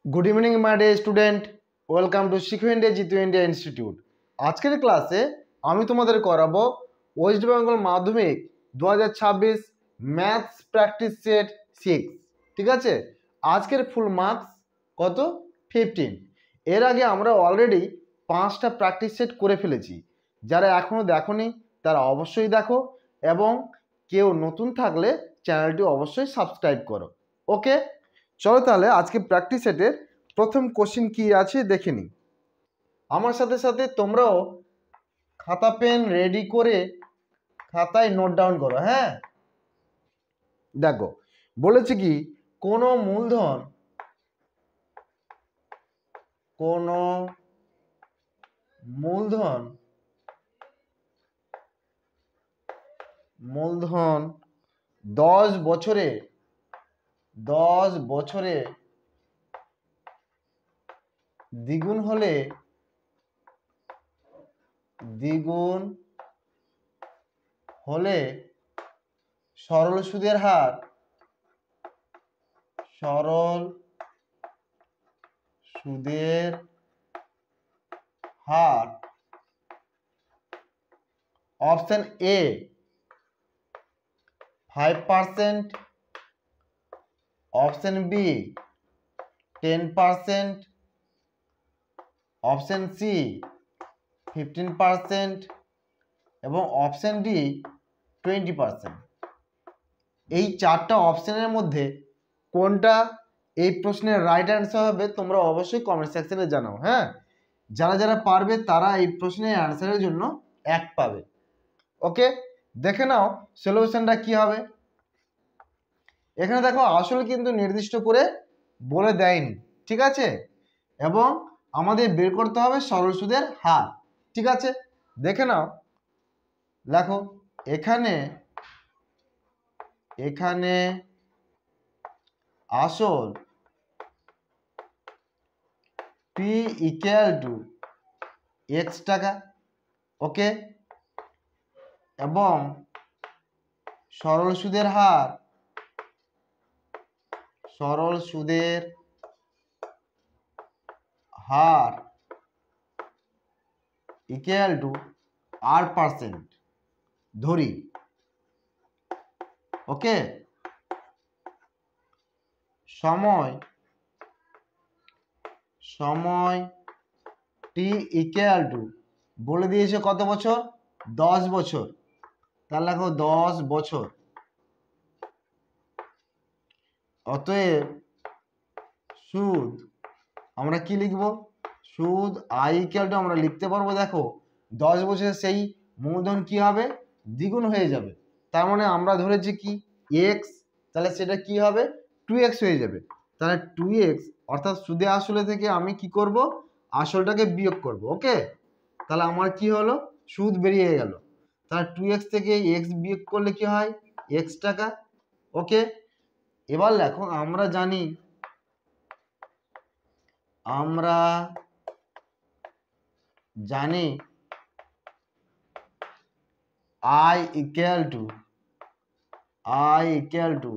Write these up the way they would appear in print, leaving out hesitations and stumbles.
Good evening my dear student welcome to Shikho India Jitu India institute. आजकल क्लासे আমি তোমাদের করাবো ওয়েস্ট বেঙ্গল মাধ্যমিক 2026 ম্যাথস প্র্যাকটিস সেট 6। ঠিক আছে, আজকের ফুল মার্কস কত? 15। এর আগে আমরা অলরেডি 5টা প্র্যাকটিস সেট করে ফেলেছি। যারা এখনো দেখোনি তারা অবশ্যই দেখো এবং কেউ নতুন থাকলে চ্যানেলটি অবশ্যই সাবস্ক্রাইব করো। ওকে, চলো তাহলে আজকে প্র্যাকটিস সেটের প্রথম কোশ্চেন কি আছে দেখে নিই। আমার সাথে সাথে তোমরাও খাতা পেন রেডি করে খাতায় নোট ডাউন করো। হ্যাঁ, দেখো বলেছে কি কোনো মূলধন মূলধন 10 বছরে দ্বিগুণ হলে সরল সুদের হার option A 5%, option B 10%, option C 15% এবং অপশন ডি 20%। এই চারটা অপশনের মধ্যে কোনটা এই প্রশ্নের রাইট অ্যান্সার হবে তোমরা অবশ্যই কমেন্ট সেকশনে জানাও। হ্যাঁ, যারা যারা পারবে তারা এই প্রশ্নের অ্যান্সারের জন্য 1 পাবে। ওকে, দেখে নাও সলিউশনটা কি হবে। এখানে দেখো আসলে কিন্তু নির্দিষ্ট করে বলে দেয়নি, ঠিক আছে, এবং আমাদের বের করতে হবে সরল সুদের হার। ঠিক আছে, দেখে নাও। দেখো এখানে আসল পি ইকুয়াল টু x টাকা, ওকে, এবং সরল সুদের হার ইকুয়াল টু r% ধরি। ওকে, সময় টি ইকুয়াল টু বলে দিয়েছে কত বছর? 10 বছর। তাহলে দেখো 10 বছর। অতএব সুদ আমরা কি লিখব? সুদ আই ইকুয়াল টু আমরা লিখতে পারবো, দেখো 10 বছরে সেই মূলধন কি হবে? দ্বিগুণ হয়ে যাবে। তার মানে আমরা ধরেছি কি x, তাহলে সেটা কি হবে? 2x হয়ে যাবে। তাহলে 2x অর্থাৎ সুদে আসলে থেকে আমি কি করব? আসলটাকে বিয়োগ করব। ওকে, তাহলে আমার কি হলো? সুদ বেরিয়ে গেল। তাহলে 2x থেকে x বিয়োগ করলে কি হয়? x টাকা। ওকে, এবার দেখো আমরা জানি I equal to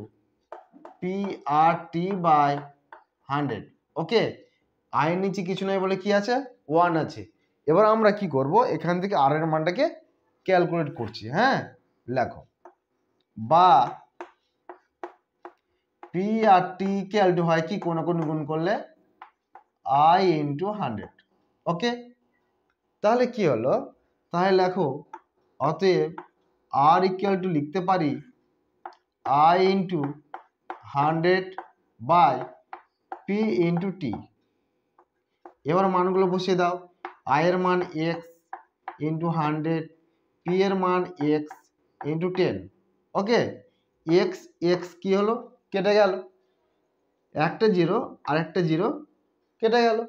PRT by 100। Okay, I নিচে কিছু নেই বলে কি আছে? 1 আছে। এবার আমরা কি করব? এখান থেকে আর এর মানটাকে ক্যালকুলেট করছি। হ্যাঁ, লেখো বা PRT ইকুয়াল টু হয় কি কোন গুণ করলে I ইন্টু 100। ওকে, তাহলে কি হলো? তাহলে লেখো অতএব R ইকুয়াল টু লিখতে পারি I into 100 by P into T। এবার মানগুলো বসিয়ে দাও। I এর মান x ইন্টু 100, P এর মান x ইন্টু 10। ওকে, x কি হলো? কেটে গেল। একটা 0 আর একটা 0 কেটে গেল।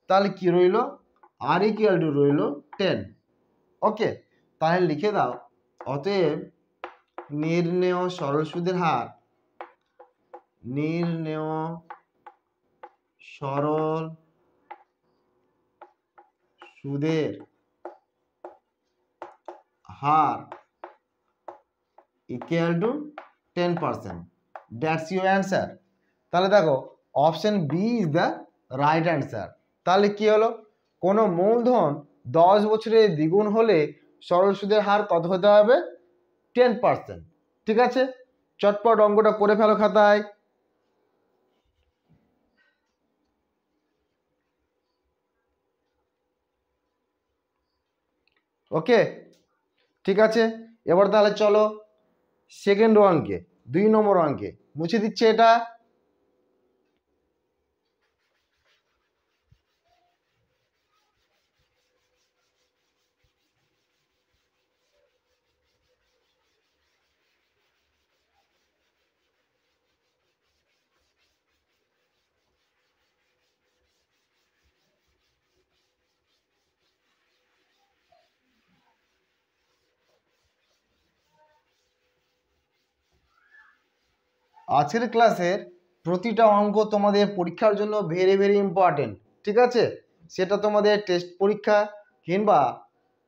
তাহলে কি রইল? R ইকুয়াল টু রইল 10। ওকে, তাহলে লিখে দাও অতএব নির্ণেয় সরল সুদের হার equal to 10%। That's your answer. তাহলে দেখো option B is the right answer. তাহলে কি হলো, কোনো মূলধন 10 বছরে দ্বিগুণ হলে সরল সুদের হার কত হতে হবে? 10%। ঠিক আছে, চটপট অঙ্কটা করে ফেলো খাতায়। ওকে, ঠিক আছে। এবার তাহলে চলো সেকেন্ড অঙ্কে, 2 নম্বর অঙ্কে মুছে দিচ্ছে এটা। আজকের ক্লাসের প্রতিটা অঙ্ক তোমাদের পরীক্ষার জন্য ভেরি ভেরি ইম্পর্টেন্ট। ঠিক আছে, সেটা তোমাদের টেস্ট পরীক্ষা কিংবা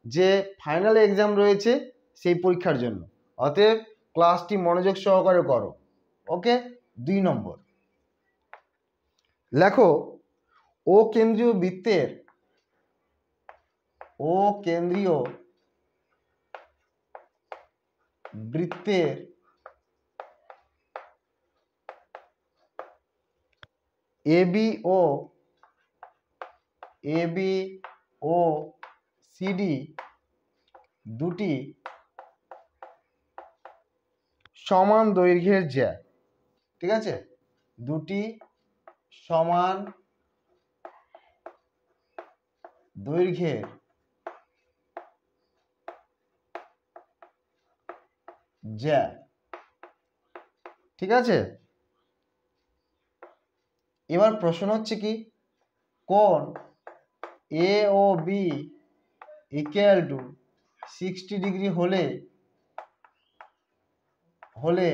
যে ফাইনাল এক্সাম রয়েছে সেই পরীক্ষার জন্য। অতএব ক্লাসটি মনোযোগ সহকারে করো। ওকে, 2 নম্বর লেখো, ও কেন্দ্রীয় বৃত্তের এবি ও সিডি দুটি সমান দৈর্ঘ্যের জ্যা। ঠিক আছে, দুটি সমান দৈর্ঘ্যের জ্যা। ঠিক আছে, এবার প্রশ্ন হচ্ছে কি, কোণ এ ও বি ইকুয়াল টু 60 ডিগ্রি হলে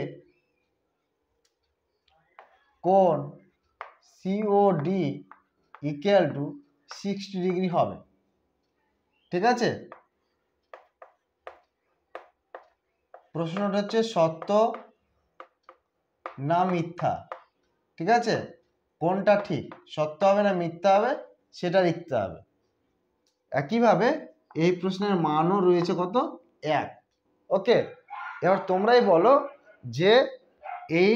কোণ সিওডি ইকুয়াল টু 60 ডিগ্রি হবে। ঠিক আছে, প্রশ্নটা হচ্ছে সত্য না মিথ্যা। ঠিক আছে, কোনটা ঠিক, সত্য হবে না মিথ্যা হবে সেটা লিখতে হবে। একইভাবে এই প্রশ্নের মানও রয়েছে কত? 1। ওকে, এবার তোমরাই বলো যে এই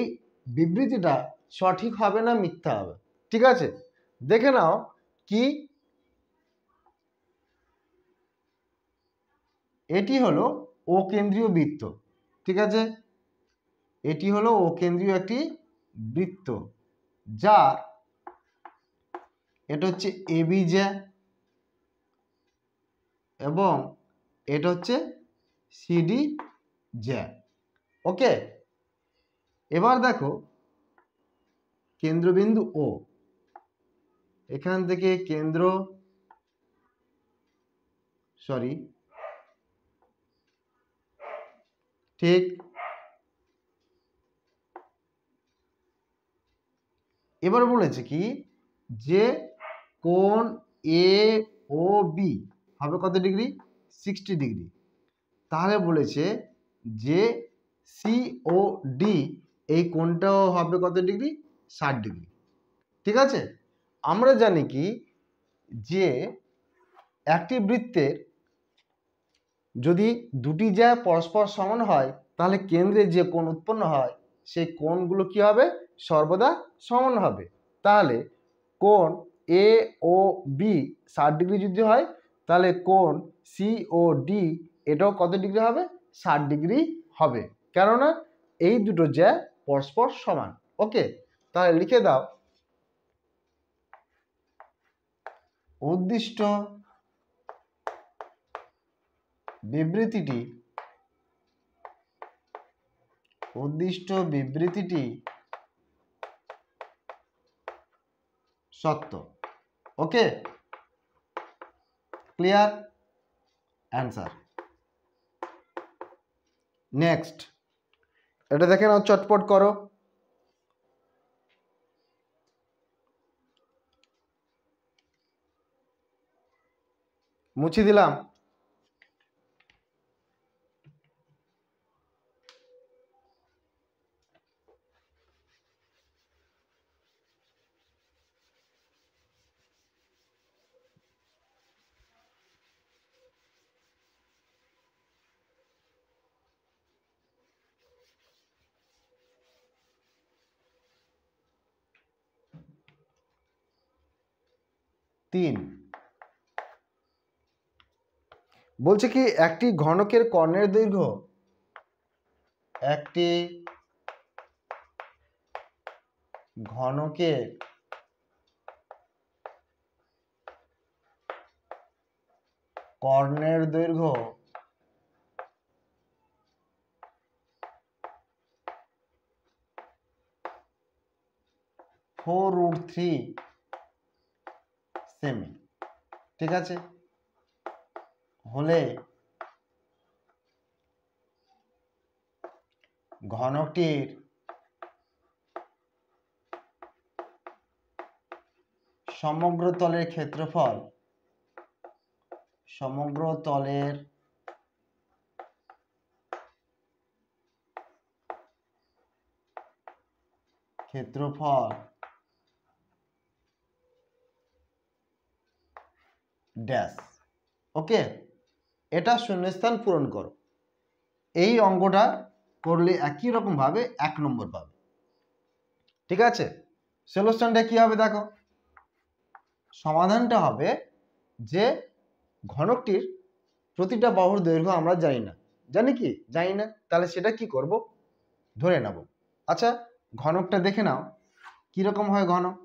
বিবৃতিটা সঠিক হবে না মিথ্যা হবে। ঠিক আছে, দেখে নাও কি, এটি হলো ও কেন্দ্রীয় বৃত্ত। ঠিক আছে, এটি হলো ও কেন্দ্রীয় একটি বৃত্ত, যার এটা হচ্ছে এবি জ্যা এবং এটা হচ্ছে সিডি জ্যা। ওকে, এবার দেখো কেন্দ্রবিন্দু ও, এখান থেকে ঠিক এবার বলেছে কি যে কোণ এ ও বি হবে কত ডিগ্রি? 60 ডিগ্রি। তাহলে বলেছে যে সি ও ডি এই কোণটাও হবে কত ডিগ্রি? 60 ডিগ্রি। ঠিক আছে, আমরা জানি কি যে একটি বৃত্তের যদি দুটি জ্যা পরস্পর সমান হয় তাহলে কেন্দ্রে যে কোণ উৎপন্ন হয় সেই কোণগুলো কি হবে? সর্বদা সমান হবে। তাহলে কোণ এ ও বি 60 ডিগ্রি যদি হয় তাহলে কোণ সি ও ডি এটাও কত ডিগ্রি হবে? 60 ডিগ্রি হবে, কেননা এই দুটো জ্যা পরস্পর সমান। ওকে, তাহলে লিখে দাও, উদ্দিষ্ট বিবৃতিটি সত্য। ওকে, ক্লিয়ার? অ্যান্সার। নেক্সট, এটা দেখে নাও, চটপট করো। মুছে দিলাম। 3। বলছে কি একটি ঘনকের কর্ণের দৈর্ঘ্য, একটি ঘনকের কর্ণের দৈর্ঘ্য 4√3 সেমি, ঠিক আছে, হলে ঘনকটির সমগ্র তলের ক্ষেত্রফল, সমগ্র তলের ক্ষেত্রফল ড্যাশ। ওকে, এটা শূন্যস্থান পূরণ করো। এই অঙ্কটা করলে একই রকম ভাবে 1 নম্বর পাবে, ঠিক আছে। সলিউশনটা কি হবে দেখো, সমাধানটা হবে যে ঘনকটির প্রতিটা বাহুর দৈর্ঘ্য আমরা জানি না, জানি কি জানি না, তাহলে সেটা কি করব, ধরে নেব। আচ্ছা, ঘনকটা দেখে নাও কিরকম হয় ঘনক।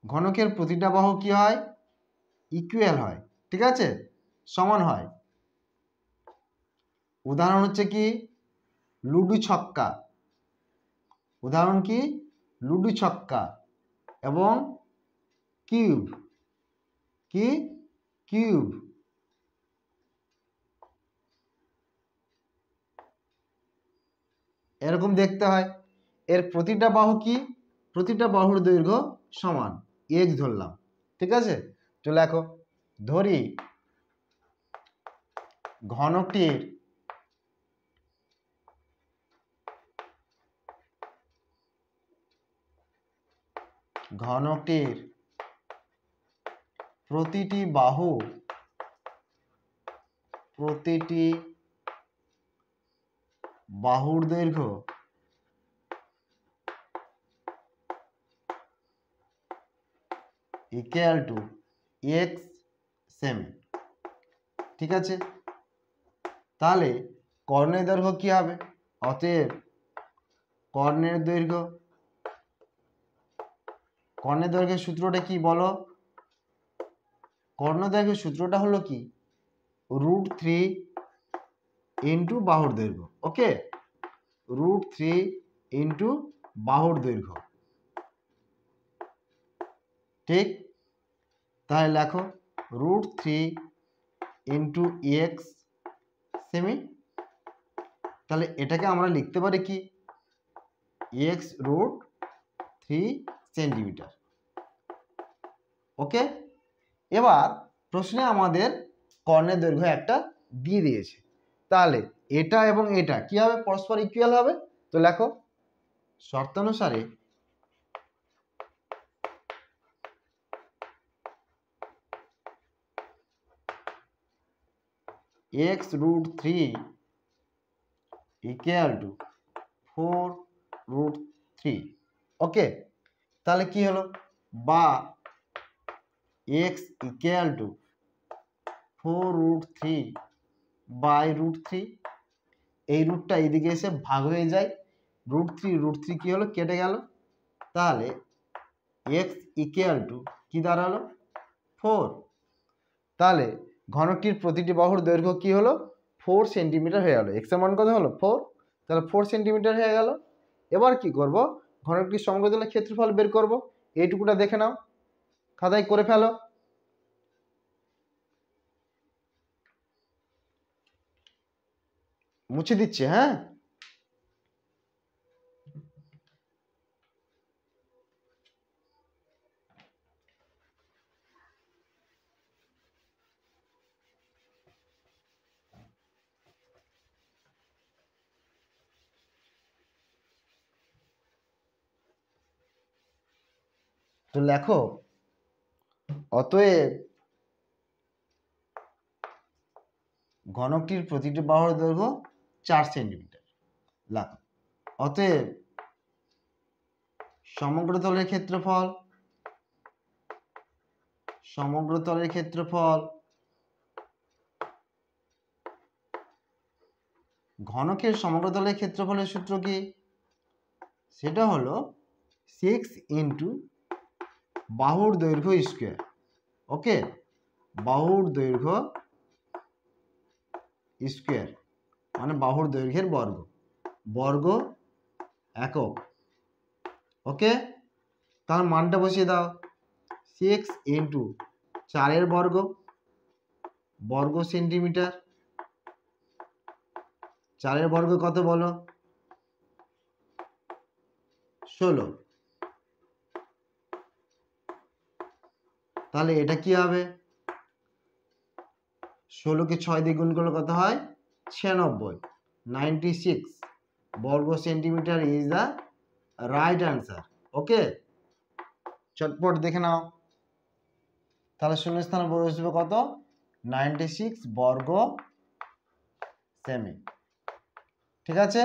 ঘনকের প্রতিটা বাহু কি হয়, ইকুয়াল হয়, ঠিক আছে, সমান হয়। উদাহরণ হচ্ছে কি লুডো ছক্কা, উদাহরণ কি লুডো ছক্কা, এবং কিউব, কি কিউব। এরকম দেখতে হয়। এর প্রতিটা বাহু কি, প্রতিটা বাহুর দৈর্ঘ্য সমান, x ধরলাম, ঠিক আছে। তো লেখো, ধরি ঘনকটির প্রতিটি বাহুর দৈর্ঘ্য ইকুয়াল টু x সেমি, ঠিক আছে। তাহলে কর্ণের দৈর্ঘ্য কি হবে, অতএব কর্ণের দৈর্ঘ্যের সূত্রটা কি বলো, কর্ণ দৈর্ঘ্যের সূত্রটা হলো কি √3 ইন্টু বাহুর দৈর্ঘ্য। ওকে, √3 ইন্টু বাহুর দৈর্ঘ্য, ঠিক। তাহলে লেখো √3 ইন্টু x সেমি। তাহলে এটাকে আমরা লিখতে পারি কি x√3 সেন্টিমিটার। ওকে, এবার প্রশ্নে আমাদের কর্ণের দৈর্ঘ্য একটা দিয়ে দিয়েছে, তাহলে এটা এবং এটা কি হবে, পরস্পর ইকুয়াল হবে। তো লেখো শর্তানুসারে x√3 ইকুয়াল টু 4√3। ওকে, তাহলে কি হলো, বা x ইকুয়াল টু 4√3 বাই √3। এই রুটটা এইদিকে এসে ভাগ হয়ে যায়, √3 কি হলো, কেটে গেল। তাহলে x ইকুয়াল টু কি দাঁড়ালো 4। তাহলে ঘনকটির প্রতিটি বাহুর দৈর্ঘ্য কি হলো 4 সেন্টিমিটার হয়ে গেল, x এর মান কত হলো 4, তাহলে 4 সেন্টিমিটার হয়ে গেল। এবার কি করব, ঘনকটির সমগ্র তলের ক্ষেত্রফল বের করব। এইটুকুটা দেখে নাও, খাতায় করে ফেলো। মুছে দিচ্ছে, হ্যাঁ। তো লেখো, অতএব ঘনকটির প্রতিটি বাহুর দৈর্ঘ্য 4 সেন্টিমিটার। লেখো, অতএব সমগ্র তলের ক্ষেত্রফল সমগ্র তলের ক্ষেত্রফল, ঘনকের সমগ্র তলের ক্ষেত্রফলের সূত্র কি? সেটা হলো 6 ইন্টু বাহুর দৈর্ঘ্য স্কোয়ার। ওকে, বাহুর দৈর্ঘ্য স্কোয়ার মানে বাহুর দৈর্ঘ্যের বর্গ, বর্গ একক। ওকে, তার মানটা বসিয়ে দাও। 6 ইন্টু 4 বর্গ, বর্গ সেন্টিমিটার। 4 বর্গ কত বলো? 16। তাহলে এটা কি হবে? 16কে 6 দিয়ে গুণ করলে কত হয়? 96। 96 বর্গ centimetre is the right answer. Okay, চটপট দেখে নাও। তাহলে শূন্যস্থানে বসবে কত? 96 বর্গ সেমি। ঠিক আছে,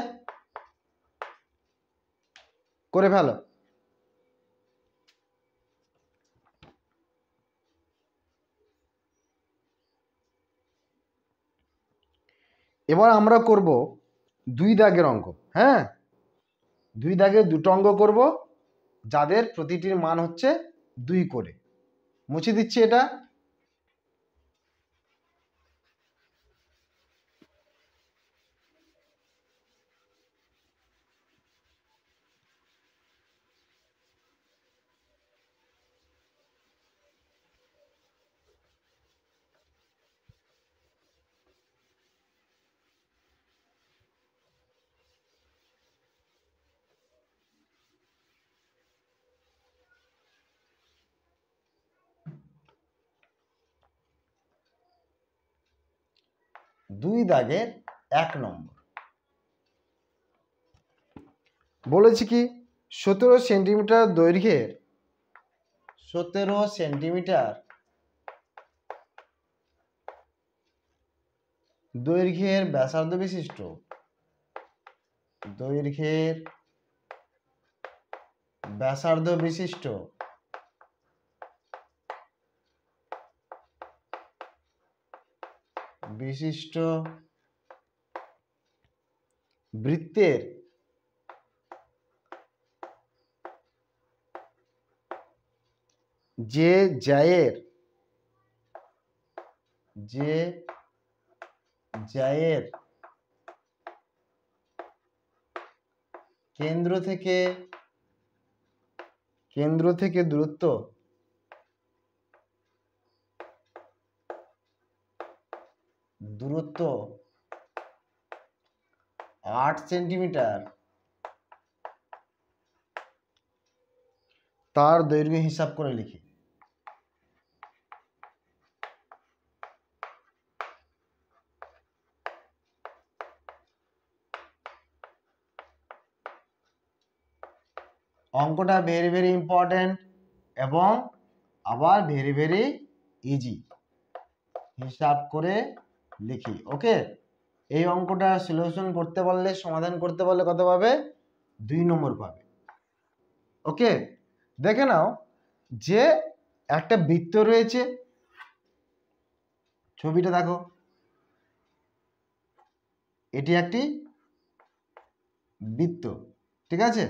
করে ফেলো। এবার আমরা করব 2 দাগের অঙ্ক। হ্যাঁ, 2 দাগের দুটো অঙ্ক করব, যাদের প্রতিটির মান হচ্ছে 2 করে। মুছে দিচ্ছি এটা। দুই দাগের 1 নম্বর বলেছি কি 17 সেন্টিমিটার দৈর্ঘ্যের, 17 সেন্টিমিটার দৈর্ঘ্যের ব্যাসার্ধ বিশিষ্ট, দৈর্ঘ্যের ব্যাসার্ধ বিশিষ্ট বিশিষ্ট বৃত্তের যে জ্যায়ের কেন্দ্র থেকে দূরত্ব 8 সেন্টিমিটার, তার দৈর্ঘ্য হিসাব করে লিখি। অঙ্কটা ভেরি ভেরি ইম্পর্টেন্ট এবং আবার ভেরি ভেরি ইজি। হিসাব করে লিখি। ওকে, এই অঙ্কটা সলিউশন করতে পারলে, সমাধান করতে পারলে কত পাবে? 2 নম্বর পাবে। ওকে, দেখে নাও যে একটা বৃত্ত রয়েছে, ছবিটা দেখো, এটি একটি বৃত্ত। ঠিক আছে,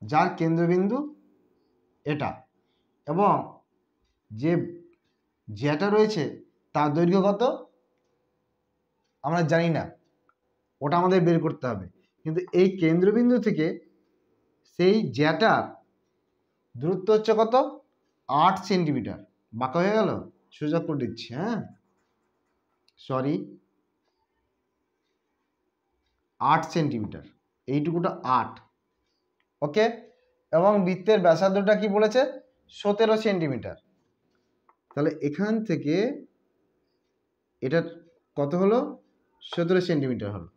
যার কেন্দ্রবিন্দু এটা এবং যেটা রয়েছে তার দৈর্ঘ্য কত আমরা জানি না, ওটা আমাদের বের করতে হবে। কিন্তু এই কেন্দ্রবিন্দু থেকে সেই জ্যাটার দূরত্ব হচ্ছে কত? 8 সেন্টিমিটার। বাঁকা হয়ে গেল, সোজা করে দিচ্ছি। হ্যাঁ, সরি, 8 সেন্টিমিটার, এইটুকুটা 8। ওকে, এবং বৃত্তের ব্যাসার্ধটা কি বলেছে? 17 সেন্টিমিটার। তাহলে এখান থেকে এটা কত হলো? 17 সেন্টিমিটার হলো।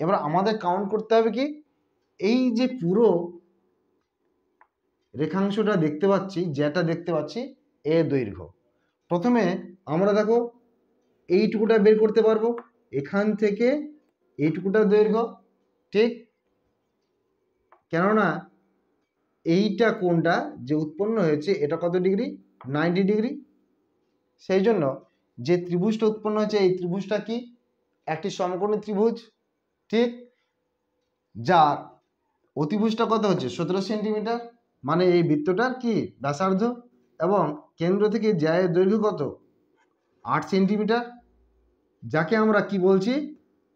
এবার আমাদের কাউন্ট করতে হবে কি, এই যে পুরো রেখাংশটা দেখতে পাচ্ছি, যেটা দেখতে পাচ্ছি, এর দৈর্ঘ্য। প্রথমে আমরা দেখো এইটুকুটা বের করতে পারবো, এখান থেকে এইটুকুটা দৈর্ঘ্য। ঠিক, কেননা এইটা কোণটা যে উৎপন্ন হয়েছে এটা কত ডিগ্রি? 90 ডিগ্রি। সেই জন্য যে ত্রিভুজটা উৎপন্ন হয়েছে এই ত্রিভুজটা কি একটি সমকোণী ত্রিভুজ, ঠিক, যার অতিভুজটা কত হচ্ছে 17 সেন্টিমিটার, মানে এই বৃত্তটার কি ব্যাসার্ধ, এবং কেন্দ্র থেকে জ্যায়ের দৈর্ঘ্য কত 8 সেন্টিমিটার, যাকে আমরা কি বলছি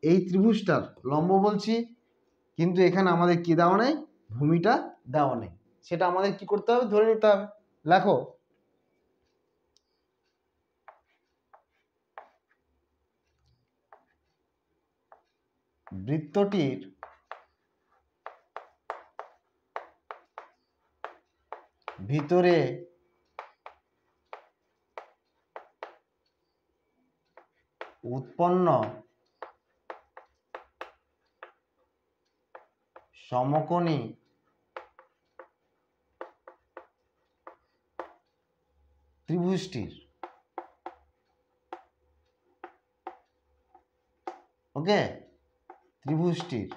এই ত্রিভুজটার লম্ব বলছি। কিন্তু এখানে আমাদের কি দেওয়া নেই, ভূমিটা দেওয়া নেই, সেটা আমাদের কি করতে হবে, ধরে নিতে হবে। লেখো বৃত্তটির ভিতরে উৎপন্ন সমকোণী ত্রিভুজটির ওকে ত্রিভুজটির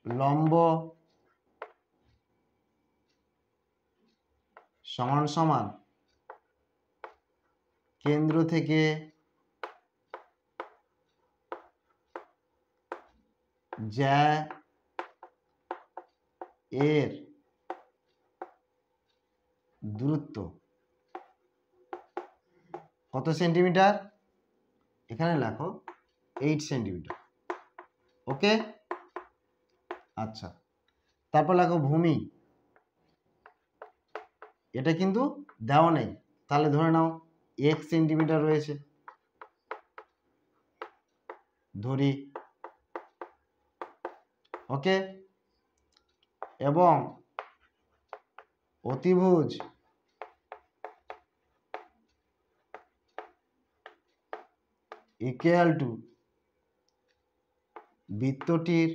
লম্ব সমান সমান কেন্দ্র থেকে জ্যা এর দূরত্ব কত সেন্টিমিটার, এখানে লেখো 8 সেন্টিমিটার। ওকে, আচ্ছা, তারপর লেখো ভূমি, এটা কিন্তু দেওয়া নেই, তাহলে ধরে নাও 1 সেন্টিমিটার রয়েছে, ধরি, ওকে, এবং অতিভুজ ইকুয়াল টু বৃত্তটির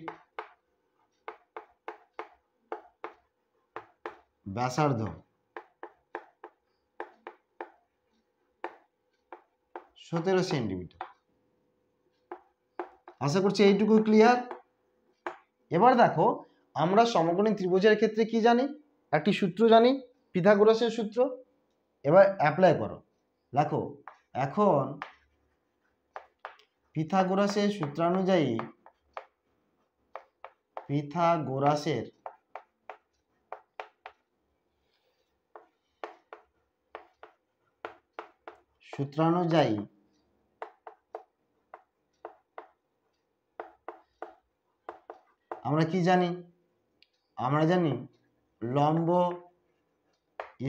ব্যাসার্ধ 17 সেন্টিমিটার। আশা করছি এইটুকু ক্লিয়ার। এবার দেখো আমরা সমকোণী ত্রিভুজের ক্ষেত্রে কি জানি, একটি সূত্র জানি, পিথাগোরাসের সূত্র। এবার অ্যাপ্লাই করো, দেখো এখন পিথাগোরাসের সূত্রানুযায়ী পিথাগোরাসের সূত্রানুযায়ী আমরা কি জানি, আমরা জানি লম্ব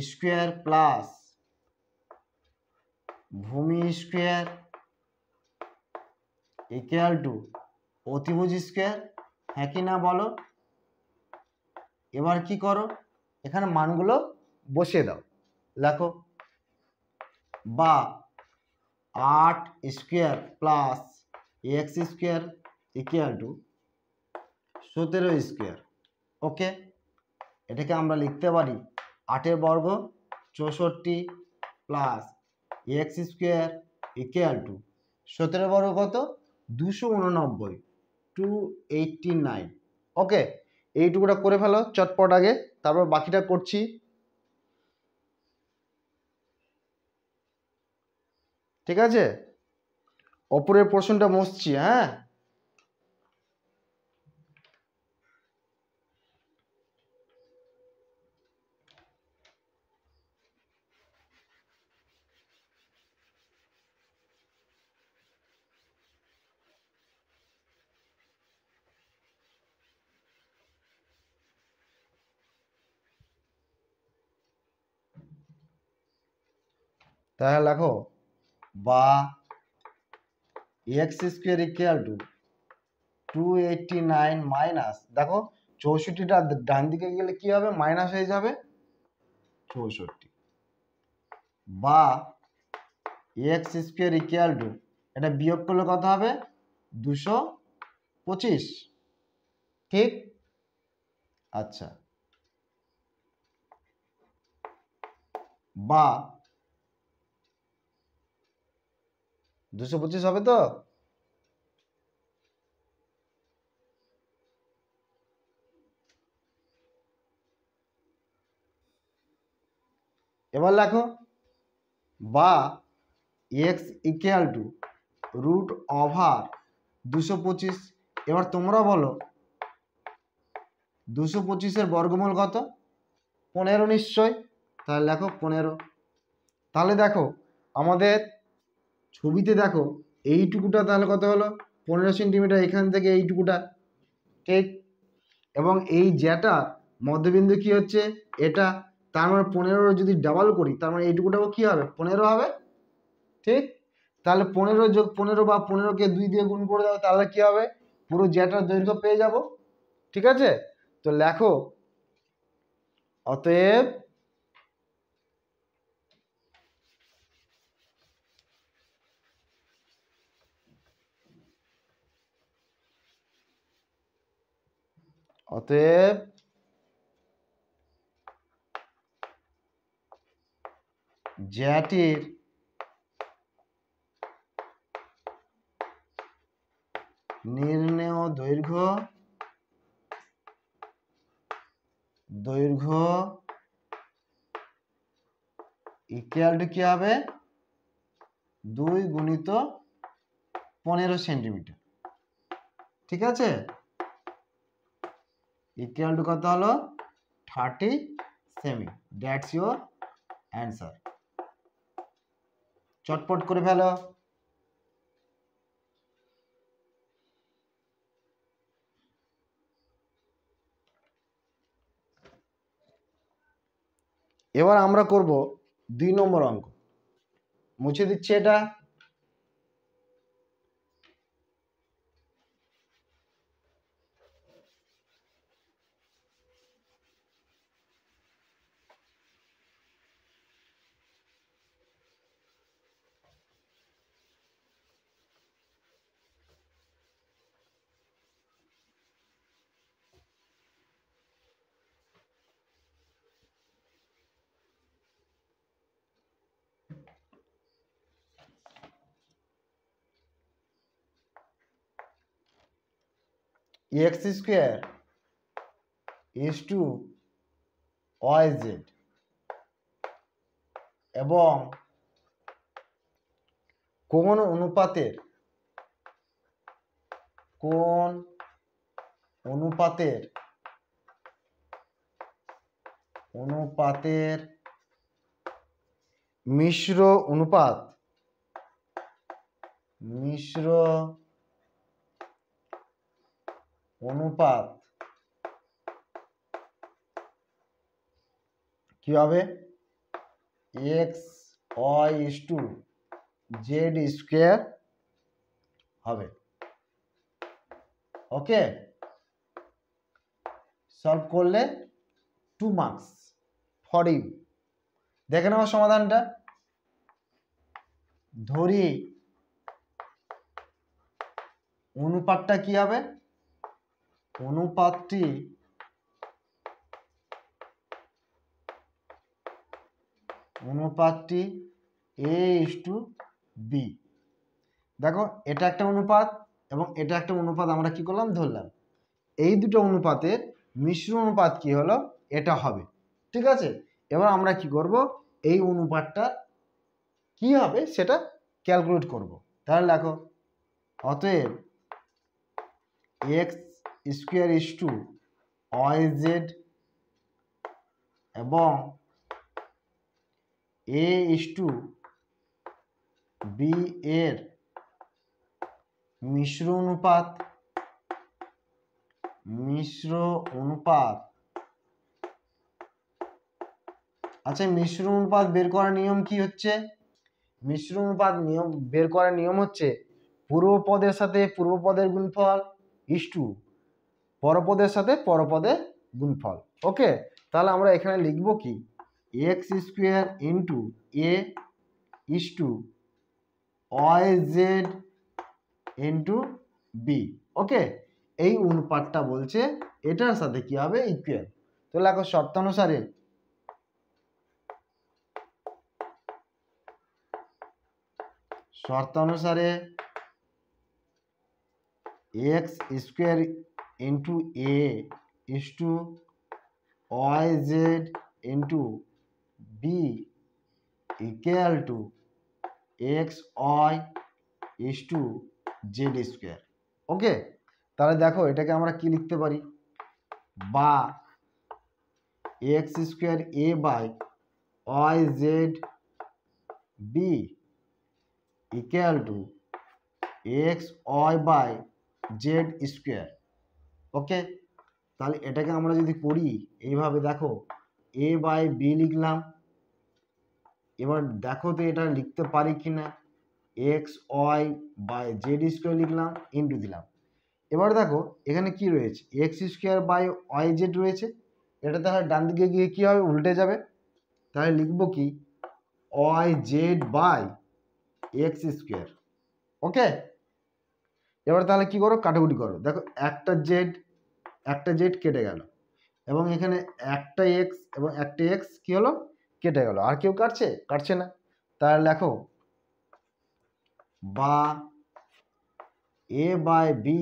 স্কোয়ার প্লাস ভূমি স্কোয়ার ইকুয়াল টু অতিভুজ স্কোয়ার, হ্যাঁ কি না বলো। এবার কি করো, এখানে মানগুলো বসিয়ে দাও, লেখো বা 8 square plus X square equal to 17 square. Okay, এটাকে আমরা লিখতে পারি 8 বর্গ 64 plus X square equal to 17 বর্গ কত 289, 289। ওকে, এইটুকুটা করে ফেলো চটপট আগে, তারপর বাকিটা করছি। ঠিক আছে, ওপরের পোর্শনটা মুছছি, হ্যাঁ। তাহলে লেখো বা X square equal two 289 minus, দেখো 64টা ডান দিকে গেলে কি হবে, মাইনাস হয়ে যাবে 64, বা এক্স স্কোয়ার ইকুয়াল টু এটা বিয়োগ করলে কত হবে 225, ঠিক। আচ্ছা, বা 225 হবে তো, এবার লেখো বা x equal to root over 225। এবার তোমরা বলো 225-এর বর্গমূল কত? 15 নিশ্চয়। তাহলে লেখো 15। তাহলে দেখো আমাদের ছবিতে দেখো এইটুকুটা তাহলে কত হলো? 15 সেন্টিমিটার, এখান থেকে এইটুকুটা, ঠিক। এবং এই যেটা মধ্যবিন্দু কি হচ্ছে? এটা। তার মানে 15 যদি ডাবল করি তার মানে এইটুকুটাও কি হবে? 15 হবে, ঠিক। তাহলে 15 যোগ 15 বা 15-কে 2 দিয়ে গুণ করে দাও, তাহলে কি হবে? পুরো যেটার দৈর্ঘ্য পেয়ে যাব, ঠিক আছে। তো লেখো অতএব অতএব জ্যাটির নির্ণেয় দৈর্ঘ্য ইকুয়াল টু কি হবে? 2 গুণিত 15 সেন্টিমিটার, ঠিক আছে। ইকুয়াল টু কত হলো? 30 সেমি। That's your answer. চটপট করে ফেলো। এবার আমরা করব 2 নম্বর অঙ্ক। মুছে দিচ্ছি এটা। X square is to Y Z এবং কোন অনুপাতের মিশ্র অনুপাত কি হবে? X y is to Z square হবে। ওকে, সলভ করলে 2 মার্কস ফর ইউ। দেখে নাও সমাধানটা। ধরি অনুপাতটা কি হবে? অনুপাতটি a is to b। দেখো এটা একটা অনুপাত এবং এটা একটা অনুপাত, আমরা কি করলাম? ধরলাম। এই দুটো অনুপাতের মিশ্র অনুপাত কি হলো? এটা হবে, ঠিক আছে। এবার আমরা কি করব? এই অনুপাতটা কি হবে সেটা ক্যালকুলেট করব। তাহলে দেখো অতএব x square is to Y Z এবং এ ইজ টু বি এর মিশ্র অনুপাত আচ্ছা, মিশ্র অনুপাত বের করার নিয়ম কি হচ্ছে? মিশ্র অনুপাত নিয়ম বের করার নিয়ম হচ্ছে পূর্ব পদের সাথে পূর্ব পদের গুণফল ইজ টু পরপদের সাথে পরপদের গুণফল। ওকে, তাহলে আমরা এখানে লিখব কি? X square into A is to Y Z into B. Okay, এই অনুপাতটা বলছে এটার সাথে কি হবে? ইকুয়াল। তো লেখো শর্তানুসারে X square into A is to Y Z into B equal to X Y is to Z square. Okay, তাহলে দেখো এটাকে আমরা কি লিখতে পারি, বা X square A by Y Z B equal to X Y by Z square. Okay, তাহলে এটাকে আমরা যদি করি এইভাবে, দেখো এ বাই বি লিখলাম, এবার দেখো তো এটা লিখতে পারি কিনা, x Y by Z square লিখলাম, ইন্টু দিলাম। এবার দেখো এখানে কি রয়েছে, x square by Y z রয়েছে, এটা তাহলে ডান দিকে গিয়ে কি হবে, উল্টে যাবে। তাহলে লিখবো কি, Y Z by X square. Okay, এবার তাহলে কি করো, কাটাকুটি করো, দেখো একটা জেড কেটে গেল, এবং এখানে একটা এক্স এবং একটা এক্স কি হলো, কেটে গেল। আর কেউ কাটছে না। তাহলে লেখো বা A by B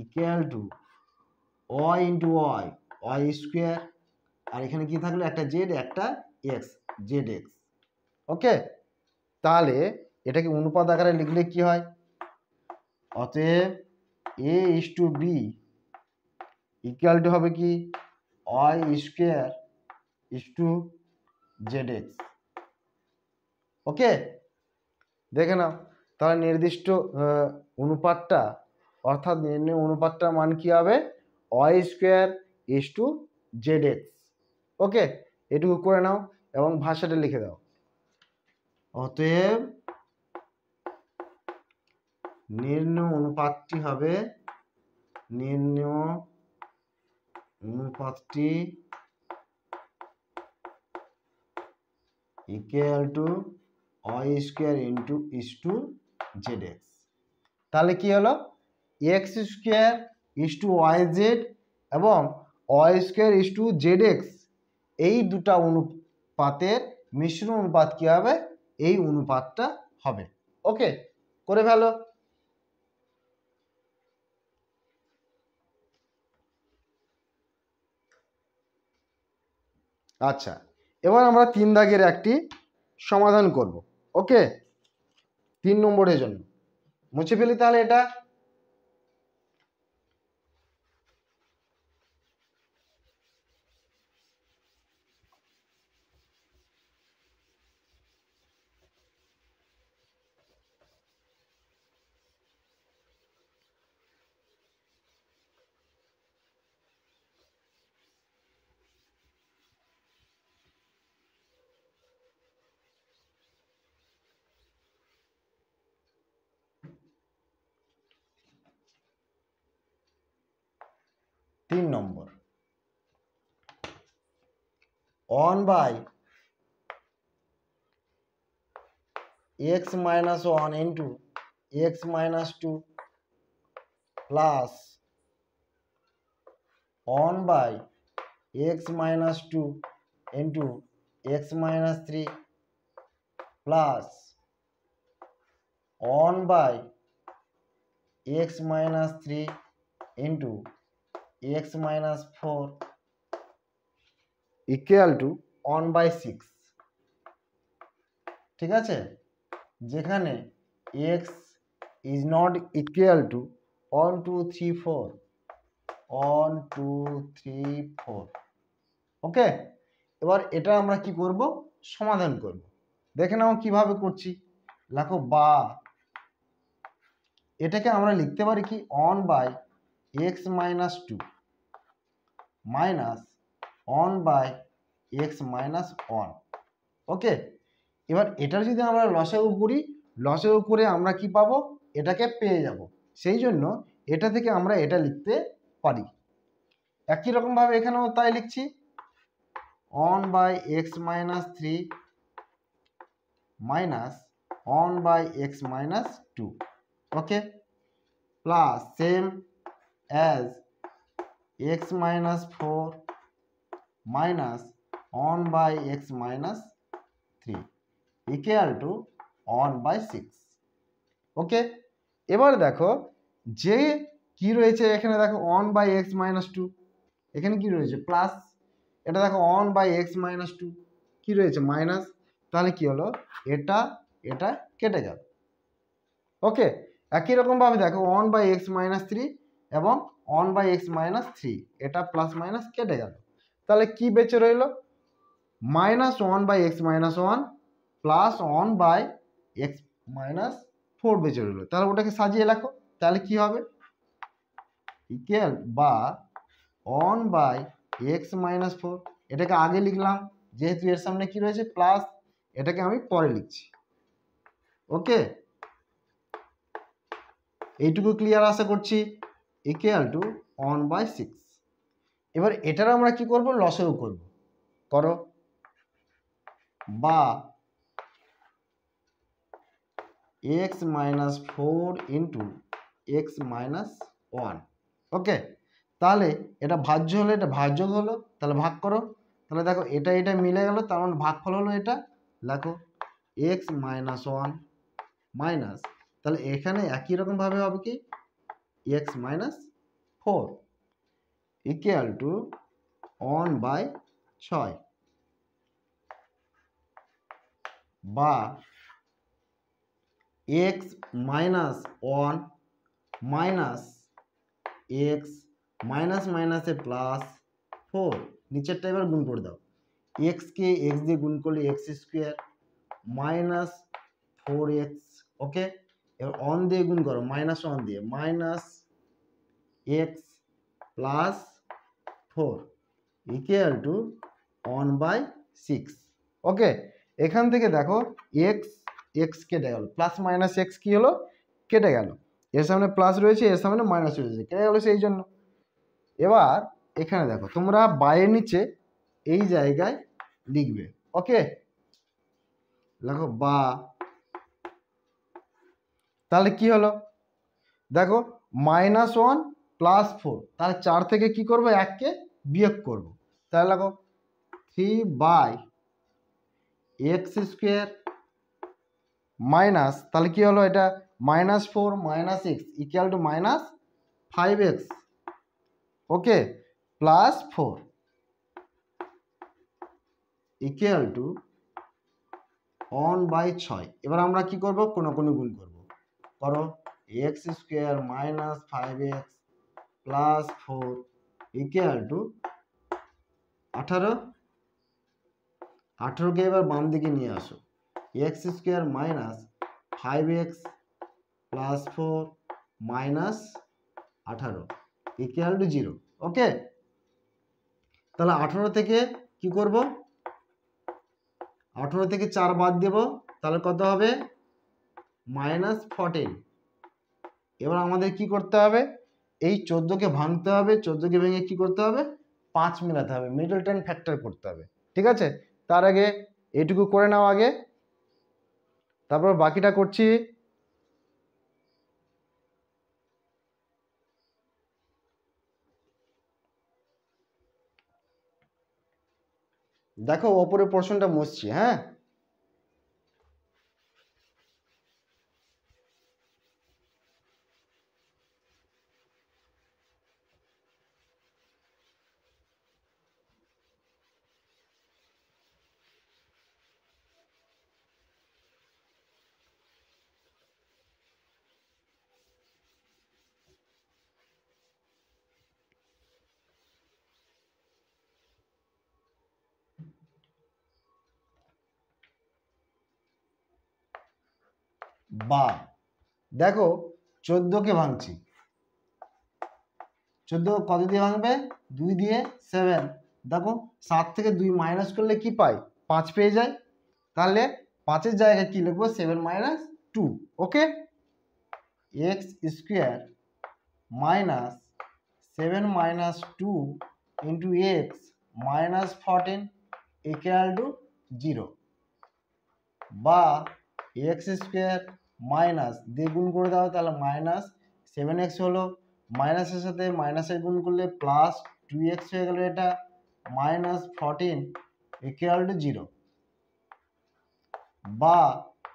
equal to Y into Y, Y square, আর এখানে কি থাকলো, একটা জেড একটা এক্স, জেড এক্স। ওকে, তাহলে এটাকে অনুপাত আকারে লিখলে কি হয়, অতএব A is to B equal to হবে কি, Y square is to Z X. Okay, দেখে নাও তাহলে নির্দিষ্ট অনুপাতটা, অর্থাৎ নির্ণয় অনুপাতটার মান কি হবে, Y square is to Z X. Okay, এটুকু করে নাও এবং ভাষাটা লিখে দাও। অতএব নির্ণয় অনুপাতটি হবে, নির্ণয় অনুপাতটি equal to Y square into is to Z X. তাহলে কি হলো, X square is to Y Z এবং Y square is to Z X, এই দুটা অনুপাতের মিশ্র অনুপাত কি হবে, এই অনুপাতটা হবে। ওকে, করে ফেলো। আচ্ছা, এবার আমরা 3 দাগের একটি সমাধান করব। ওকে, 3 নম্বরের জন্য মুছে ফেলি তাহলে এটা। তিন নম্বর, 1 by x minus 1 into x minus 2 plus 1 by x minus 2 into x minus 3 plus 1 by x minus 3 into x minus 4 equal to 1 by 6। ঠিক আছে, যেখানে x is not equal to 1 2 3 4 1 2 3 4। ওকে, এবার এটা আমরা কি করব, সমাধান করব। দেখে নাও কিভাবে করছি, লেখো বা এটাকে আমরা লিখতে পারি কি, 1 by x minus 2 minus 1 by x minus 1। Okay, এবার এটার যদি আমরা লসাগু করি, লসাগু করে আমরা কি পাবো, এটাকে পেয়ে যাব। সেই জন্য এটা থেকে আমরা এটা লিখতে পারি। একই রকম ভাবে এখানেও তাই লিখছি, 1 by x minus 3 minus 1 by x minus 2। Okay, plus same as x minus 4 minus 1 by x minus 3 equal to 1 by 6। Okay, এবার দেখো যে কি রয়েছে এখানে, দেখো 1 বাই x মাইনাস 2, এখানে কি রয়েছে প্লাস, এটা দেখো 1 বাই x মাইনাস 2 কি রয়েছে মাইনাস, তাহলে কি হলো, এটা এটা কেটে গেল। ওকে, একই রকমভাবে দেখো 1/x-3 এবং 1/x-3, এটা প্লাস মাইনাস কেটে গেল। তাহলে কি বেঁচে রইল, -1/x-1 প্লাস 1/x-4 বেঁচে রইল। তাহলে ওটাকে সাজিয়ে লেখো, তাহলে কি হবে, ইকুয়াল বা 1/x-4, এটাকে আগে লিখলাম যেহেতু এর সামনে কি রয়েছে প্লাস, এটাকে আমি পরে লিখছি। ওকে, এইটুকু ক্লিয়ার আশা করছি। Equal to 1/6। এবার এটার আমরা কি করব, লসাগু করব, করো, বা x-4 ইন্টু x-1। ওকে, তাহলে এটা ভাজ্য হলো, এটা ভাজ্য হলো, তাহলে ভাগ করো। তাহলে দেখো এটা এটা মিলে গেল, তার মানে ভাগফল হলো এটা, লেখো x-1 মাইনাস, তাহলে এখানে একই রকম ভাবে হবে কি x-4 ইকুয়াল টু 1/6 বা x-1 মাইনাস x মাইনাস মাইনাসে প্লাস 4, নিচেরটা এবার গুণ করে দাও, x কে x দিয়ে গুণ করলে x² মাইনাস 4x। ওকে, এবার অন দিয়ে গুণ করো, -1 দিয়ে, minus x plus 4 equal to 1/6। ওকে, এখান থেকে দেখো x x কেটে গেল, প্লাস মাইনাস x কি হলো, কেটে গেল, এর সামনে প্লাস রয়েছে, এর সামনে মাইনাস রয়েছে, কেটে গেল সেই জন্য। এবার এখানে দেখো তোমরা বাইরের নিচে এই জায়গায় লিখবে। ওকে, লেখো বা, তাহলে কি হলো দেখো -1 প্লাস 4, তাহলে 4 থেকে কি করব, 1 কে বিয়োগ করব, তাহলে লেখো 3/x² মাইনাস, তাহলে কি হলো, এটা -4 - x equal to -5x। Okay, plus 4 equal to 1/6। এবার আমরা কি করব, কোনাকুনি গুণ করব, করো, x² minus 5x plus 4 equal to 18। 18কে এবার বাম দিকে নিয়ে আসো, x² minus 5x plus 4 minus 18 equal to 0। ওকে, তাহলে 18 থেকে কি করব, 18 থেকে 4 বাদ দেব, তাহলে কত হবে, -14। এবার আমাদের কি করতে হবে, এই 14কে ভাঙতে হবে, 14কে ভেঙে কি করতে হবে, 5 মেলাতে হবে, মিডল টার্ম ফ্যাক্টর করতে হবে। ঠিক আছে, তার আগে এইটুকু করে নাও আগে, তারপর বাকিটা করছি। দেখো ওপরের পোর্শনটা মুছছি, হ্যাঁ, বা দেখো 14কে ভাঙছি, 14 কত দিয়ে ভাঙবে, 2 দিয়ে, 7। দেখো 7 থেকে 2 মাইনাস করলে কি পাই, 5 পেয়ে যায়, তাহলে 5-এর জায়গায় কি লিখবো, 7 - 2। ওকে, x² minus 7 - 2 into x minus 14 equal to 0, বা x² মাইনাস দিয়ে গুণ করে দাও, তাহলে -7x হলো, মাইনাসের সাথে মাইনাসের গুণ করলে প্লাস 2x হয়ে গেল, এটা -14 ইকুয়াল টু 0, বা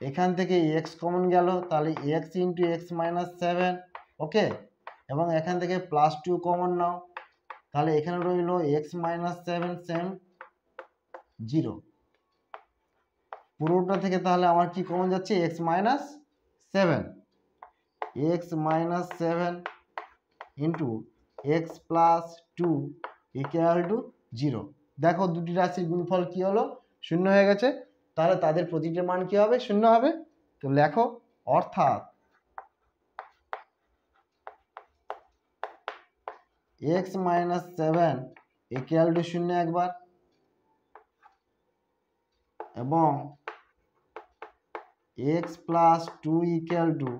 এখান থেকে x কমন গেল, তাহলে x ইন্টু x মাইনাস 7। ওকে, এবং এখান থেকে +2 কমন নাও, তাহলে এখানে রইল x - 7 সেম 0, পুরোটা থেকে তাহলে আমার কি কমন যাচ্ছে, x minus seven, x minus seven into x plus two equal to zero. দেখো দুটি রাশির গুণফল কি হলো, শূন্য হয়ে গেছে, তাহলে তাদের প্রতিটির মান কি হবে, শূন্য হবে। তো লেখো অর্থাৎ x minus seven equal to শূন্য একবার, এবং x plus two equal to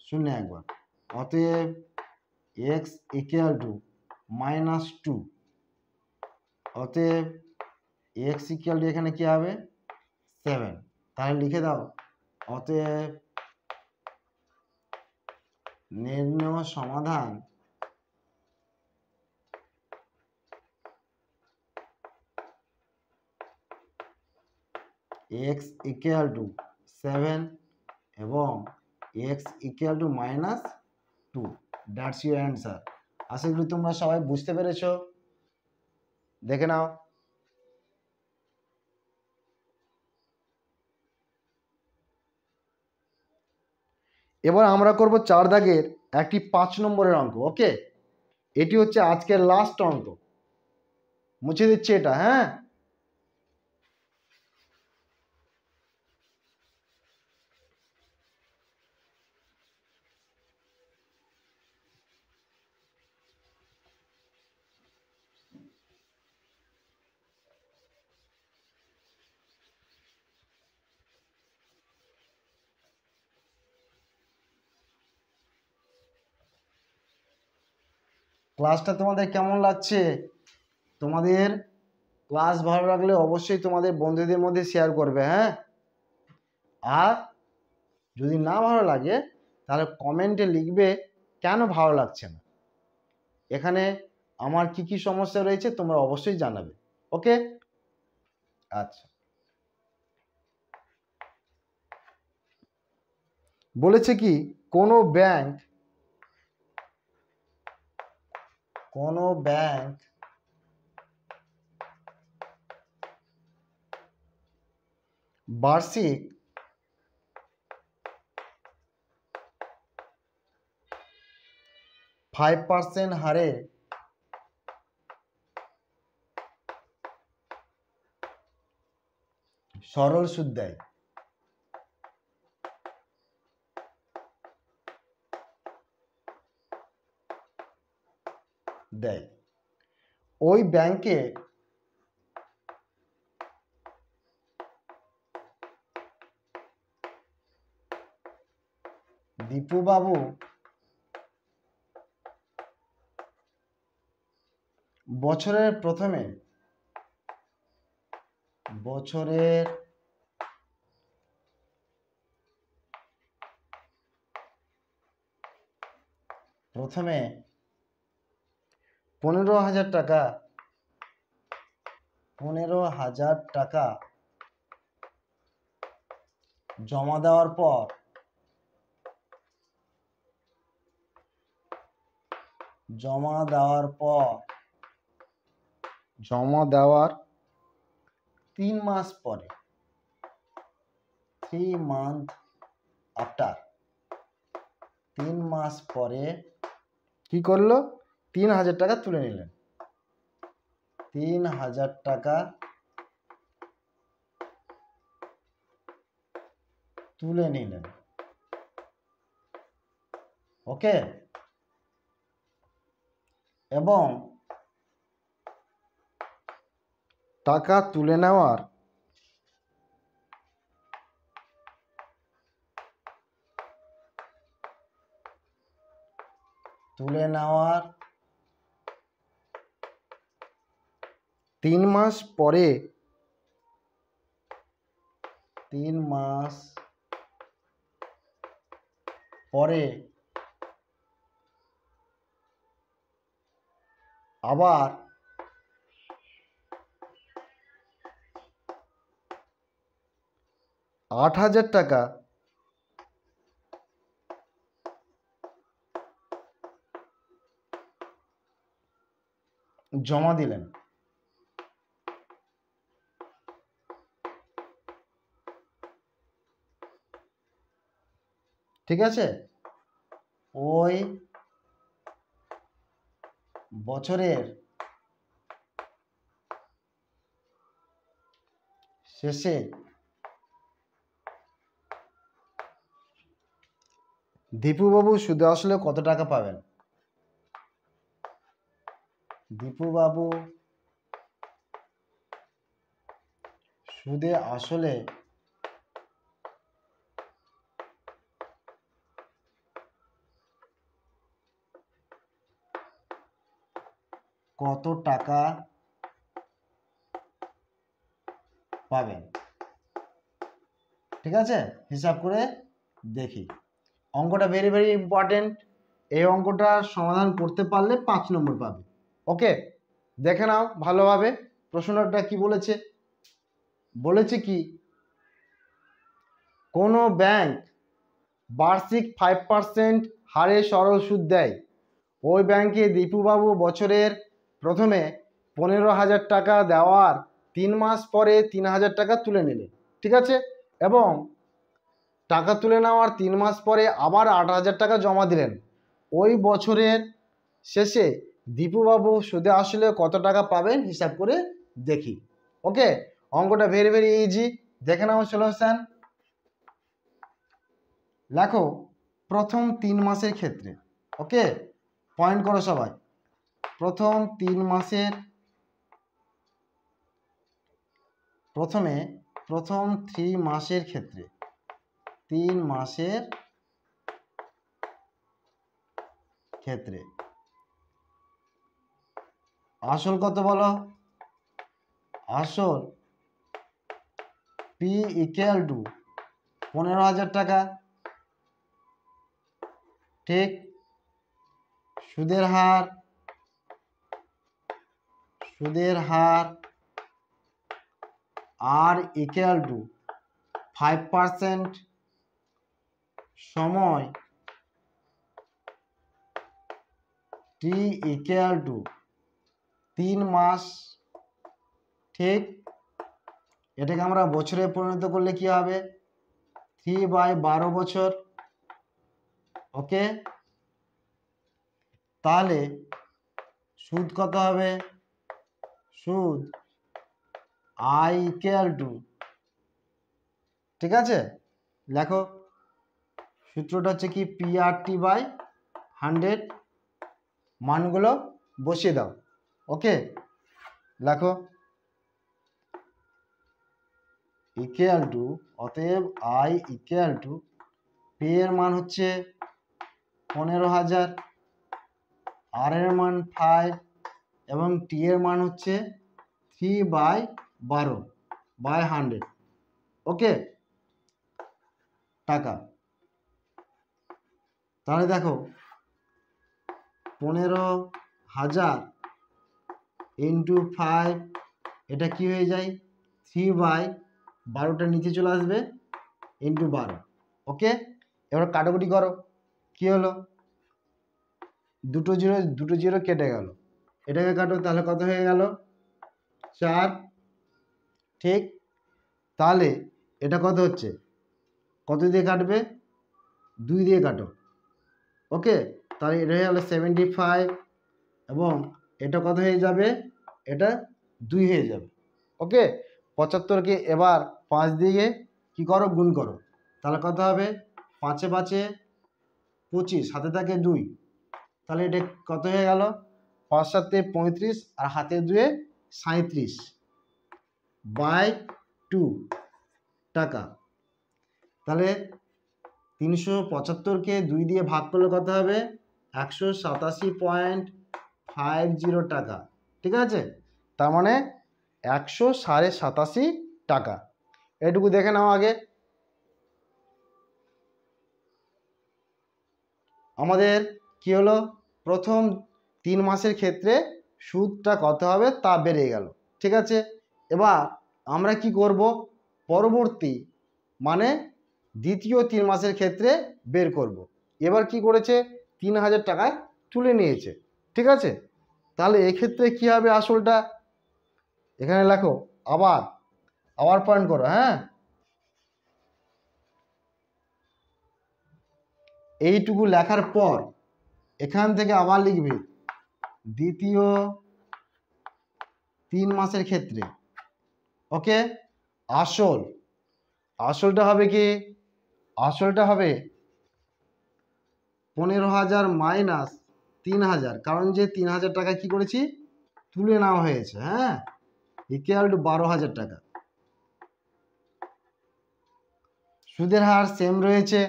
শূন্য একবার। অতএব x equal to minus two, অতএব এক্স ইকুয়াল টু এখানে কি হবে, সেভেন। তাহলে লিখে দাও, অতএব নির্ণয় সমাধান এক্স ইকুয়াল টু সেভেন এবং X equal to minus two, that's your answer. আশা করি তোমরা সবাই বুঝতে পেরেছো, দেখে নাও। এবার আমরা করব 4 দাগের একটি 5 নম্বরের অঙ্ক। ওকে, এটি হচ্ছে আজকের লাস্ট অঙ্ক, মুছে দিচ্ছি এটা। হ্যাঁ, ক্লাসটা তোমাদের কেমন লাগছে? তোমাদের ক্লাস ভালো লাগলে অবশ্যই তোমাদের বন্ধুদের মধ্যে শেয়ার করবে। হ্যাঁ, আর যদি না ভালো লাগে তাহলে কমেন্টে লিখবে কেন ভালো লাগছে না। এখানে আমার কি কি সমস্যা রয়েছে তোমরা অবশ্যই জানাবে। ওকে, আচ্ছা, বলেছে কি কোনো ব্যাংক বার্ষিক 5% হারে সরল সুদ দেয়। ওই ব্যাংকে দীপুবাবু বছরের প্রথমে বছরের 15,000 টাকা জমা দেওয়ার পর জমা দেওয়ার 3 মাস পরে, 3 মান্থ আফটার, 3 মাস পরে কি করলো, 3,000 টাকা তুলে নিলেন। 3,000 টাকা তুলে নিলেন। ওকে, এবং টাকা তুলে নেওয়ার 3 মাস পরে, 3 মাস পরে আবার 8,000 টাকা জমা দিলেন। ঠিক আছে, ওই বছরের শেষে দীপুবাবু সুদে আসলে কত টাকা পাবেন? দীপুবাবু সুদে আসলে কত টাকা পাবেন? ঠিক আছে, হিসাব করে দেখি। অঙ্কটা ভেরি ভেরি ইম্পর্টেন্ট। এই অঙ্কটার সমাধান করতে পারলে 5 নম্বর পাবে। ওকে, দেখে নাও ভালোভাবে প্রশ্নটা কি বলেছে। বলেছে কি, কোনো ব্যাংক বার্ষিক 5% হারে সরল সুদ দেয়। ওই ব্যাংকে দীপুবাবু বছরের প্রথমে 15,000 টাকা দেওয়ার 3 মাস পরে 3,000 টাকা তুলে নিলেন। ঠিক আছে, এবং টাকা তুলে নেওয়ার 3 মাস পরে আবার 8,000 টাকা জমা দিলেন। ওই বছরের শেষে দীপুবাবু সুদে আসলে কত টাকা পাবেন হিসাব করে দেখি। ওকে, অঙ্কটা ভেরি ভেরি ইজি, দেখে নাও সলিউশন। লেখো প্রথম 3 মাসের ক্ষেত্রে। ওকে, পয়েন্ট করো সবাই। প্রথম 3 মাসের, প্রথম 3 মাসের ক্ষেত্রে, 3 মাসের ক্ষেত্রে আসল কত বলো? আসল পি ইকুয়াল টু 15,000 টাকা। ঠিক, সুদের হার আর ইকুয়াল টু 5% সময় টি ইকুয়াল টু 3 মাস। ঠিক, এটাকে আমরা বছরে পরিণত করলে কি হবে? 3/12 বছর। ওকে, তাহলে সুদ কত হবে? সুদ আই ইকুয়াল টু, ঠিক আছে, লেখো সূত্রটা হচ্ছে কি PRT/100, মানগুলো বসিয়ে দাও। ওকে, লেখো ইকুয়াল টু, অতএব আই ইকুয়াল টু, পি এর মান হচ্ছে 15,000, আর এর মান 5 এবং টি এর মান হচ্ছে 3/12/100। ওকে, টাকা। তাহলে দেখো 15,000 ইন্টু 5, এটা কি হয়ে যায়? 3/12টা নিচে চলে আসবে, ইন্টু 12। ওকে, এবার কাটাকুটি করো। কি হলো? দুটো জিরো কেটে গেল। এটাকে কাটো, তাহলে কত হয়ে গেল? 4। ঠিক, তাহলে এটা কত হচ্ছে? কত দিয়ে কাটবে? 2 দিয়ে কাটো। ওকে, তাহলে এটা হয়ে গেল 75, এবং এটা কত হয়ে যাবে? এটা 2 হয়ে যাবে। ওকে, 75কে এবার 5 দিয়ে কি করো? গুণ করো। তাহলে কত হবে? 5 5 25, হাতে থাকে 2, তাহলে এটা কত হয়ে গেল? 5 7 35, আর হাতে 2 37/2 টাকা। তাহলে 375কে 2 দিয়ে ভাগ করলে কত হবে? 187.50 টাকা। ঠিক আছে, তার মানে 187.5 টাকা। এটুকু দেখে নাও আগে। আমাদের কি হলো? প্রথম 3 মাসের ক্ষেত্রে সুদটা কত হবে তা বেড়ে গেল। ঠিক আছে, এবার আমরা কি করব? পরবর্তী মানে দ্বিতীয় 3 মাসের ক্ষেত্রে বের করব। এবার কি করেছে? 3,000 টাকায় তুলে নিয়েছে। ঠিক আছে, তাহলে এক্ষেত্রে কি হবে? আসলটা এখানে লেখো, আবার পয়েন্ট করো। হ্যাঁ, এইটুকু লেখার পর এখান থেকে আবার লিখবে দ্বিতীয় 3 মাসের ক্ষেত্রে। ওকে, আসলটা হবে কি, আসলটা হবে 15,000 মাইনাস 3,000, কারণ যে 3,000 টাকা কি করেছি তুলে নেওয়া হয়েছে, হ্যাঁ, ইকুয়াল টু 12,000 টাকা। সুদের হার সেম রয়েছে,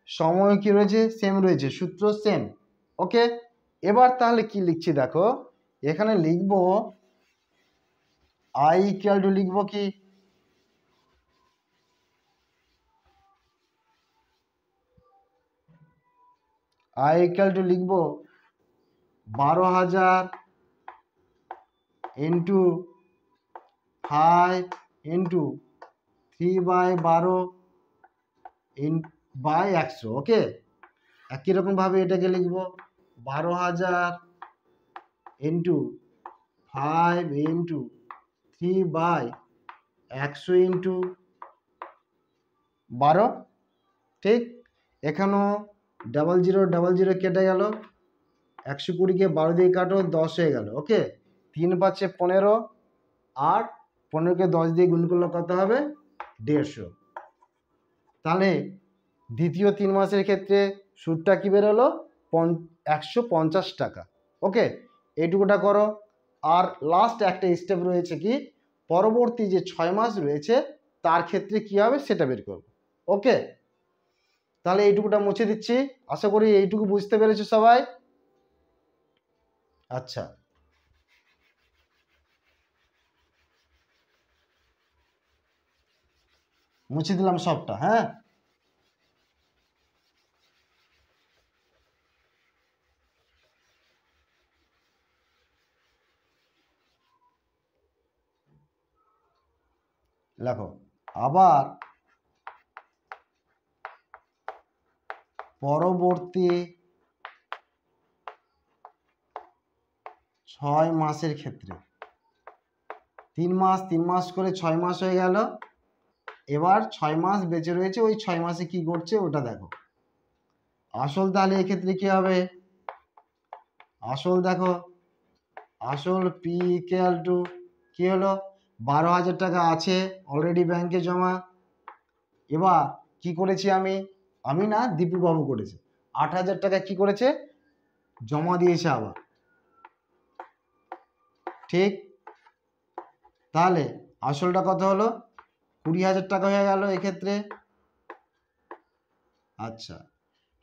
সময় কি রয়েছে সেম রয়েছে, সূত্র সেম। ওকে, এবার তাহলে কি লিখছি দেখো, এখানে লিখবো আই ইকুয়াল টু লিখবো কি আই ইকুয়াল টু লিখবো 12,000 ইন্টু 5 ইন্টু 3/12 বাই 100। ওকে, একই রকমভাবে এটাকে লিখবো 12,000 ইন্টু 5 ইন্টু 3/100 ইন্টু 12। ঠিক, এখানেও 00 কেটে গেল, 120-কে 12 দিয়ে কাটো, 10 হয়ে গেল। ওকে, 3 × 5 = 15, আর 15-কে 10 দিয়ে গুণ করলে কত হবে 150। তাহলে দ্বিতীয় 3 মাসের ক্ষেত্রে সুদটা কি বেরোলো 150 টাকা। ওকে, এইটুকুটা করো। আর লাস্ট একটা স্টেপ রয়েছে কি, পরবর্তী যে 6 মাস রয়েছে তার ক্ষেত্রে কি হবে সেটা বের করবো। ওকে, তাহলে এইটুকুটা মুছে দিচ্ছি, আশা করি এইটুকু বুঝতে পেরেছো সবাই। আচ্ছা, মুছে দিলাম সবটা। হ্যাঁ, লেখো আবার পরবর্তী 6 মাসের ক্ষেত্রে, 3 মাস করে 6 মাস হয়ে গেল, এবার 6 মাস বেঁচে রয়েছে, ওই 6 মাসে কি করছে ওটা দেখো। আসল তাহলে এক্ষেত্রে কি হবে, আসল দেখো, আসল পি ইকুয়াল টু কি হলো 12,000 টাকা আছে অলরেডি ব্যাংকে জমা। এবার কি করেছি আমি না, দীপুবাবু করেছে, 8,000 টাকা কি করেছে জমা দিয়েছে আবার। ঠিক, তাহলে আসলটা কত হলো 20,000 টাকা হয়ে গেল এক্ষেত্রে। আচ্ছা,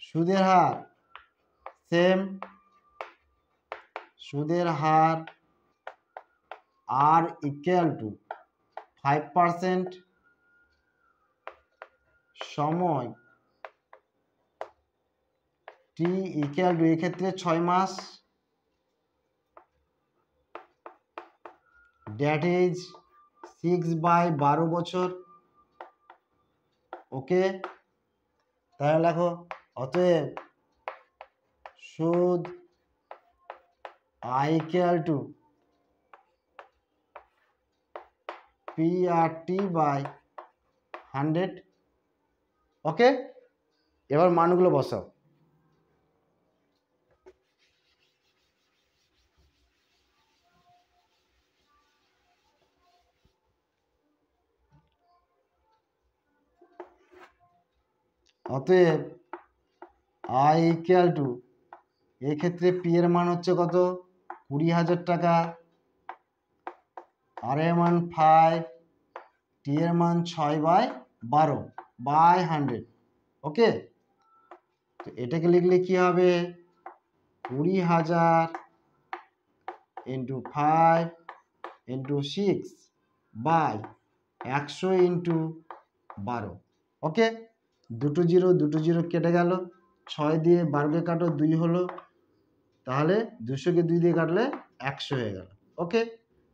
সুদের হার সেম, সুদের হার আর ইকুয়াল টু 5%, সময় টি ইকুয়াল টু এক্ষেত্রে 6 মাস, দ্যাট ইজ 6/12 বছর। ওকে, তাহলে লেখো অতএব সুদ আই ইকুয়াল টু PRT/100। ওকে, এবার মানগুলো বসাও। অতএব আই ইকুয়াল টু এক্ষেত্রে পি এর মান হচ্ছে কত 20,000 টাকা, আর এর মান 5, টি এর মান 6/12/100। ওকে, তো এটাকে লিখলে কি হবে 20,000 ইন্টু 5 ইন্টু 6/100 ইন্টু 12। ওকে, দুটো জিরো কেটে গেল, 6 দিয়ে 12কে কাটো 2 হলো, তাহলে 200-কে 2 দিয়ে কাটলে 100 হয়ে গেল। ওকে,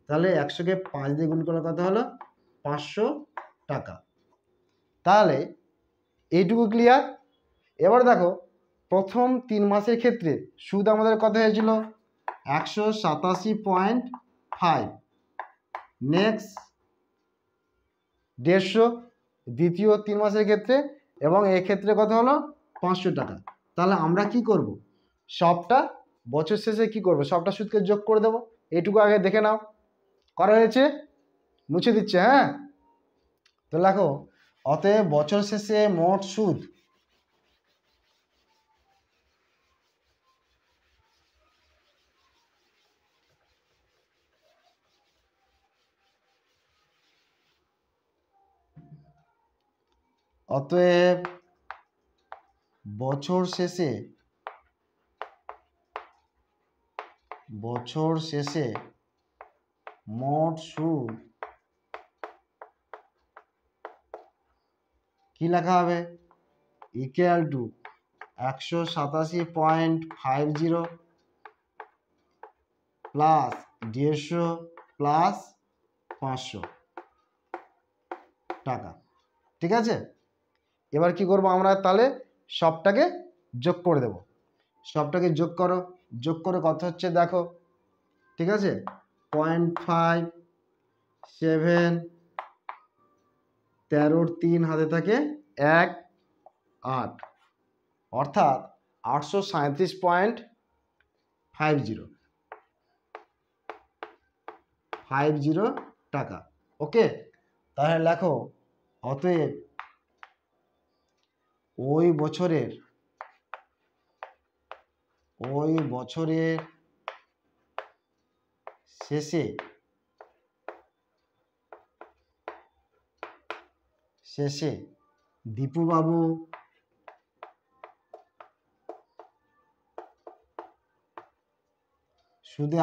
তাহলে 100-কে 5 দিয়ে গুণ করলে কত হলো 500 টাকা। তাহলে এইটুকু ক্লিয়ার। এবার দেখো প্রথম 3 মাসের ক্ষেত্রে সুদ আমাদের কত হয়েছিল 187.5, নেক্সট 150 দ্বিতীয় 3 মাসের ক্ষেত্রে, এবং এই ক্ষেত্রে কত হলো 500 টাকা। তাহলে আমরা কি করব, সবটা বছর শেষে কি করব, সবটা সুদকে যোগ করে দেব। এইটুকু আগে দেখে নাও, করা হয়েছে? মুছে দিচ্ছে, হ্যাঁ। তো দেখো, অতএব বছর শেষে মোট সুদ অতএব বছর শেষে মোট সুদ কি লেখা হবে, ইকুয়াল টু 187.50 প্লাস 150 প্লাস 500 টাকা। ঠিক আছে, এবার কি করব আমরা, তাহলে সবটাকে যোগ করে দেব। সবটাকে যোগ করো, যোগ করে কত হচ্ছে দেখো। ঠিক আছে, 0.57, 13 3 হাতে থাকে 1 8, অর্থাৎ 837.50 টাকা। ওকে, তাহলে লেখো, অতএব ওই বছরের শেষে দীপুবাবু সুদে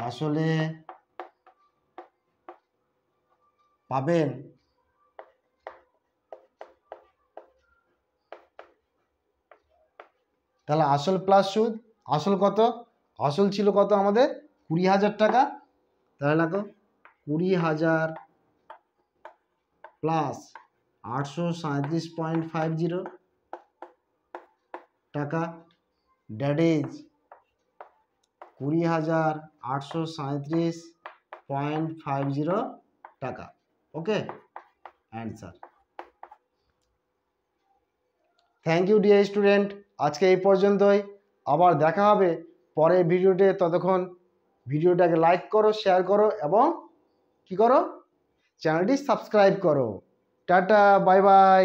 আসলে পাবেন তাহলে আসল প্লাস সুদ, আসল কত, আসল ছিল কত আমাদের 20,000 টাকা। তাহলে দেখো 20,000 প্লাস 837.50 টাকা, দ্যাট ইজ 20,837.50 টাকা। Okay, answer. Thank you dear student, আজকে এই পর্যন্তই। আবার দেখা হবে পরের ভিডিওতে। ততক্ষণ ভিডিওটাকে লাইক করো, শেয়ার করো এবং কি করো, চ্যানেলটি সাবস্ক্রাইব করো। Tata, bye bye.